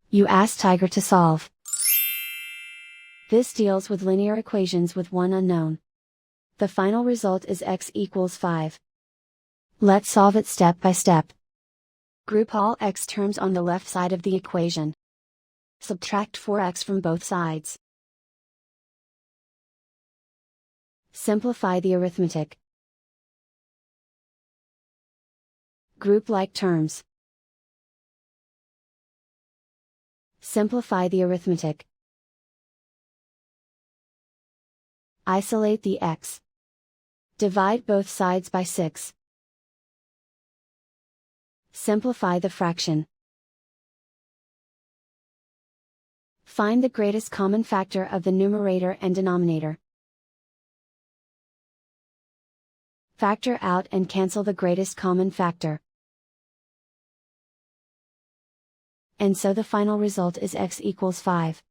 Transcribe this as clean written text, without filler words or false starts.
You ask Tiger to solve. This deals with linear equations with one unknown. The final result is x equals 5. Let's solve it step by step. Group all x terms on the left side of the equation. Subtract 4x from both sides. Simplify the arithmetic. Group like terms. Simplify the arithmetic. Isolate the x. Divide both sides by 6. Simplify the fraction. Find the greatest common factor of the numerator and denominator. Factor out and cancel the greatest common factor. And so the final result is x equals 5.